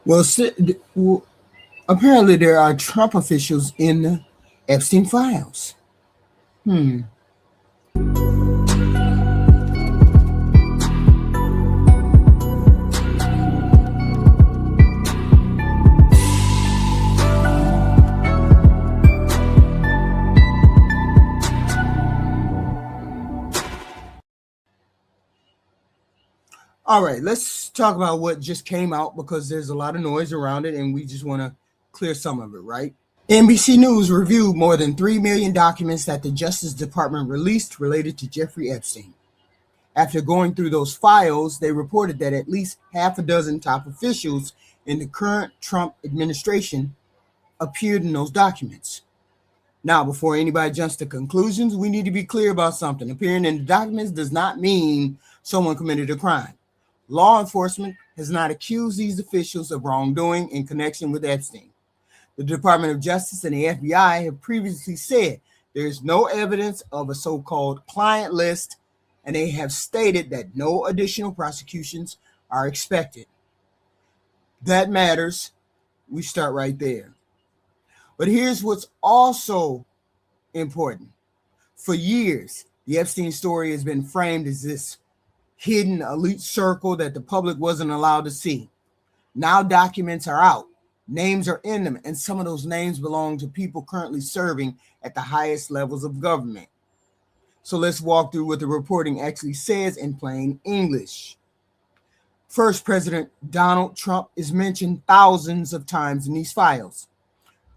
Well, apparently there are Trump officials in the Epstein files. Hmm. All right, let's talk about what just came out because there's a lot of noise around it and we just want to clear some of it, right? NBC News reviewed more than 3 million documents that the Justice Department released related to Jeffrey Epstein. After going through those files, they reported that at least half a dozen top officials in the current Trump administration appeared in those documents. Now, before anybody jumps to conclusions, we need to be clear about something. Appearing in the documents does not mean someone committed a crime. Law enforcement has not accused these officials of wrongdoing in connection with Epstein. The Department of Justice and the FBI have previously said there is no evidence of a so-called client list, and they have stated that no additional prosecutions are expected. That matters. We start right there. But here's what's also important. For years, the Epstein story has been framed as this hidden elite circle that the public wasn't allowed to see. Now documents are out, names are in them, and some of those names belong to people currently serving at the highest levels of government. So let's walk through what the reporting actually says in plain English. First, President Donald Trump is mentioned thousands of times in these files.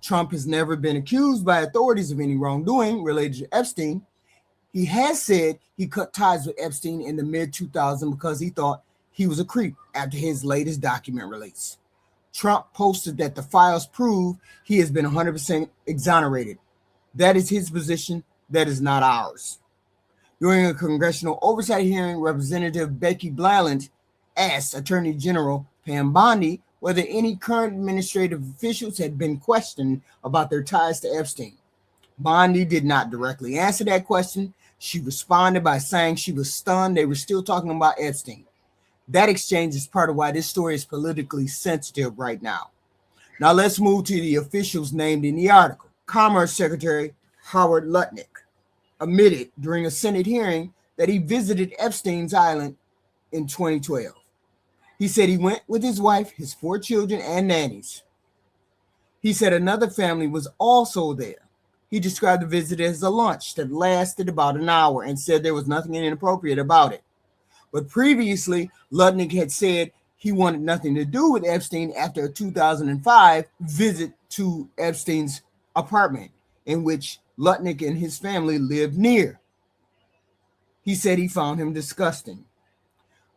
Trump has never been accused by authorities of any wrongdoing related to Epstein. He has said he cut ties with Epstein in the mid-2000s because he thought he was a creep after his latest document release. Trump posted that the files prove he has been 100% exonerated. That is his position. That is not ours. During a congressional oversight hearing, Representative Becky Blalland asked Attorney General Pam Bondi whether any current administrative officials had been questioned about their ties to Epstein. Bondi did not directly answer that question. She responded by saying she was stunned they were still talking about Epstein. That exchange is part of why this story is politically sensitive right now. Now let's move to the officials named in the article. Commerce Secretary Howard Lutnick admitted during a Senate hearing that he visited Epstein's island in 2012. He said he went with his wife, his 4 children, and nannies. He said another family was also there. He described the visit as a lunch that lasted about an hour and said there was nothing inappropriate about it. But previously, Lutnick had said he wanted nothing to do with Epstein after a 2005 visit to Epstein's apartment, in which Lutnick and his family lived near. He said he found him disgusting.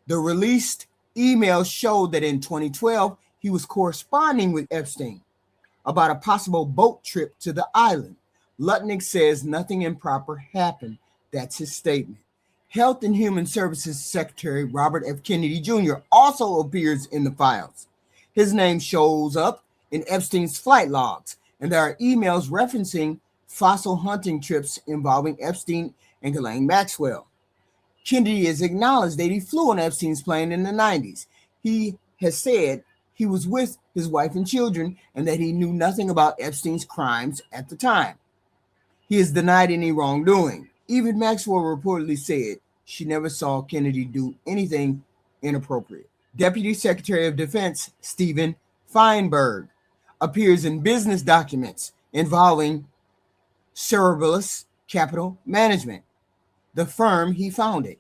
The released emails showed that in 2012, he was corresponding with Epstein about a possible boat trip to the island. Lutnick says nothing improper happened. That's his statement. Health and Human Services Secretary Robert F. Kennedy Jr. also appears in the files. His name shows up in Epstein's flight logs, and there are emails referencing fossil hunting trips involving Epstein and Ghislaine Maxwell. Kennedy has acknowledged that he flew on Epstein's plane in the 90s. He has said he was with his wife and children and that he knew nothing about Epstein's crimes at the time. He has denied any wrongdoing. Even Maxwell reportedly said she never saw Kennedy do anything inappropriate. Deputy Secretary of Defense Stephen Feinberg appears in business documents involving Cerberus Capital Management, the firm he founded.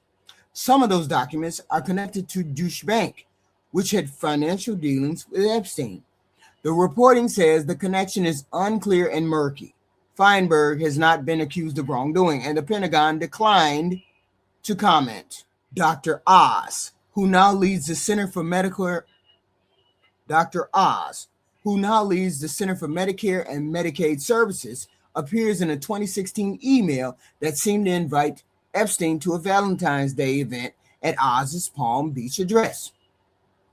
Some of those documents are connected to Deutsche Bank, which had financial dealings with Epstein. The reporting says the connection is unclear and murky. Feinberg has not been accused of wrongdoing, and the Pentagon declined to comment. Dr. Oz, who now leads the Center for Medicare and Medicaid Services, appears in a 2016 email that seemed to invite Epstein to a Valentine's Day event at Oz's Palm Beach address.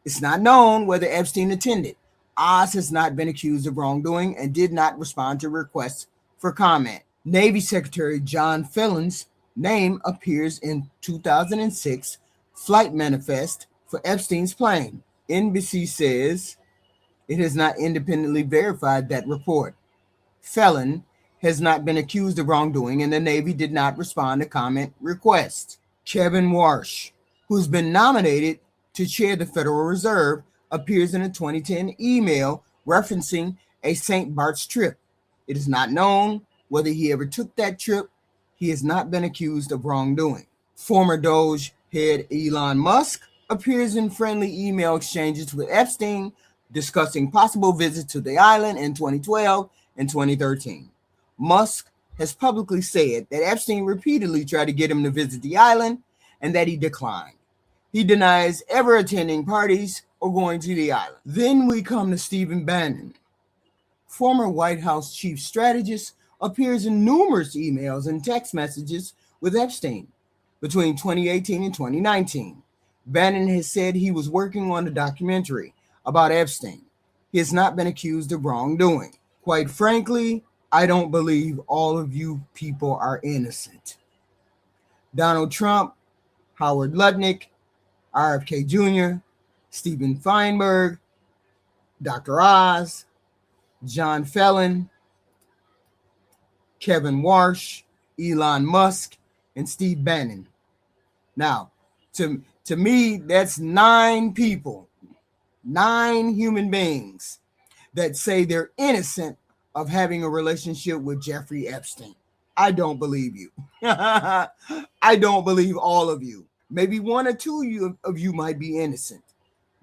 It's not known whether Epstein attended. Oz has not been accused of wrongdoing and did not respond to requests for comment. Navy Secretary John Phelan's name appears in 2006 flight manifest for Epstein's plane. NBC says It has not independently verified that report. Felon has not been accused of wrongdoing, and the Navy did not respond to comment requests. Kevin Warsh, who's been nominated to chair the Federal Reserve, appears in a 2010 email referencing a St. Bart's trip. It is not known whether he ever took that trip. He has not been accused of wrongdoing. Former Doge head Elon Musk appears in friendly email exchanges with Epstein discussing possible visits to the island in 2012 and 2013. Musk has publicly said that Epstein repeatedly tried to get him to visit the island and that he declined. He denies ever attending parties or going to the island. Then we come to Stephen Bannon. Former White House chief strategist appears in numerous emails and text messages with Epstein between 2018 and 2019. Bannon has said he was working on a documentary about Epstein. He has not been accused of wrongdoing. Quite frankly, I don't believe all of you people are innocent. Donald Trump, Howard Lutnick, RFK Jr., Stephen Feinberg, Dr. Oz, John Felon, Kevin Warsh, Elon Musk, and Steve Bannon. Now, to me, that's 9 people, 9 human beings that say they're innocent of having a relationship with Jeffrey Epstein. I don't believe you. I don't believe all of you. Maybe 1 or 2 of you might be innocent,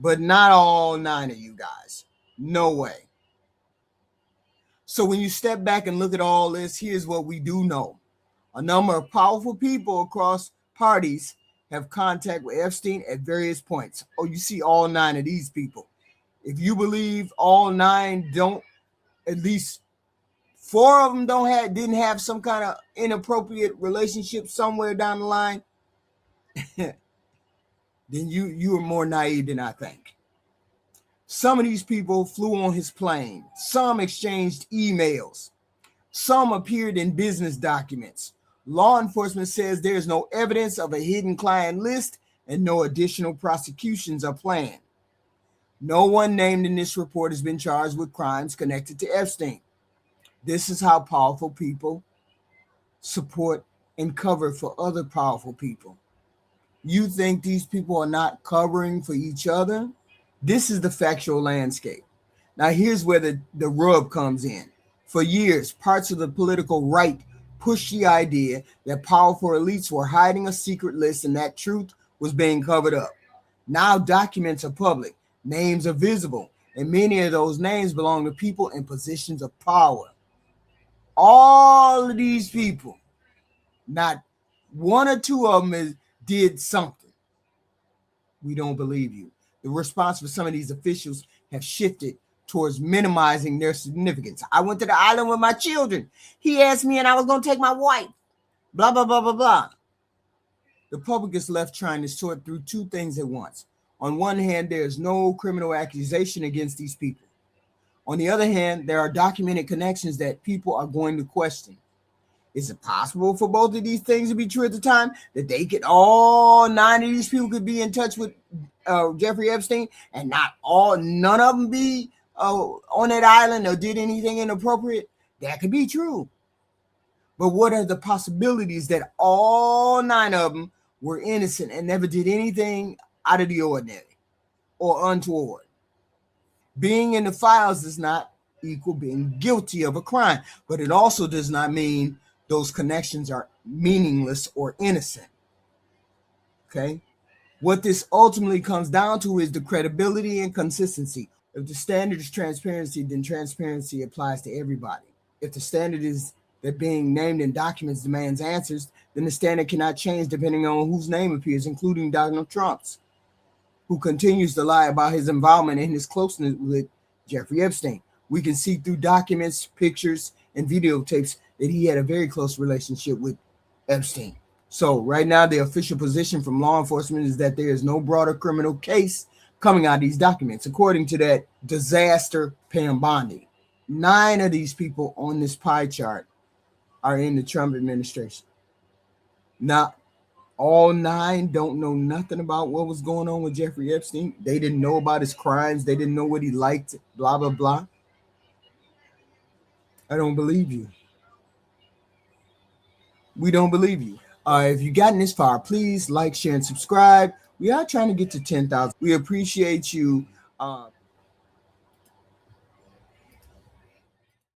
but not all 9 of you guys. No way. So when you step back and look at all this, here's what we do know. A number of powerful people across parties have contact with Epstein at various points. Oh, you see all 9 of these people. If you believe all 9 don't, at least 4 of them didn't have some kind of inappropriate relationship somewhere down the line, then you are more naive than I think. Some of these people flew on his plane. Some exchanged emails. Some appeared in business documents. Law enforcement says there is no evidence of a hidden client list and no additional prosecutions are planned. No one named in this report has been charged with crimes connected to Epstein. This is how powerful people support and cover for other powerful people. You think these people are not covering for each other? This is the factual landscape. Now, here's where the rub comes in. For years, parts of the political right pushed the idea that powerful elites were hiding a secret list and that truth was being covered up. Now documents are public, names are visible, and many of those names belong to people in positions of power. All of these people, not 1 or 2 of them did something. We don't believe you. The response for some of these officials have shifted towards minimizing their significance. I went to the island with my children. He asked me and I was going to take my wife. Blah, blah, blah, blah, blah. The public is left trying to sort through 2 things at once. On one hand, there is no criminal accusation against these people. On the other hand, there are documented connections that people are going to question. Is it possible for both of these things to be true at the time? That all 9 of these people could be in touch with Jeffrey Epstein and none of them be on that island or did anything inappropriate? That could be true. But what are the possibilities that all 9 of them were innocent and never did anything out of the ordinary or untoward? Being in the files does not equal being guilty of a crime, but it also does not mean those connections are meaningless or innocent. Okay? What this ultimately comes down to is the credibility and consistency. If the standard is transparency, then transparency applies to everybody. If the standard is that being named in documents demands answers, then the standard cannot change depending on whose name appears, including Donald Trump's, who continues to lie about his involvement and his closeness with Jeffrey Epstein. We can see through documents, pictures, and videotapes that he had a very close relationship with Epstein. So right now, the official position from law enforcement is that there is no broader criminal case coming out of these documents, according to that disaster Pam Bondi. 9 of these people on this pie chart are in the Trump administration. Now, all 9 don't know nothing about what was going on with Jeffrey Epstein. They didn't know about his crimes. They didn't know what he liked, blah, blah, blah. I don't believe you. We don't believe you. If you've gotten this far, please like, share, and subscribe. We are trying to get to 10,000. We appreciate you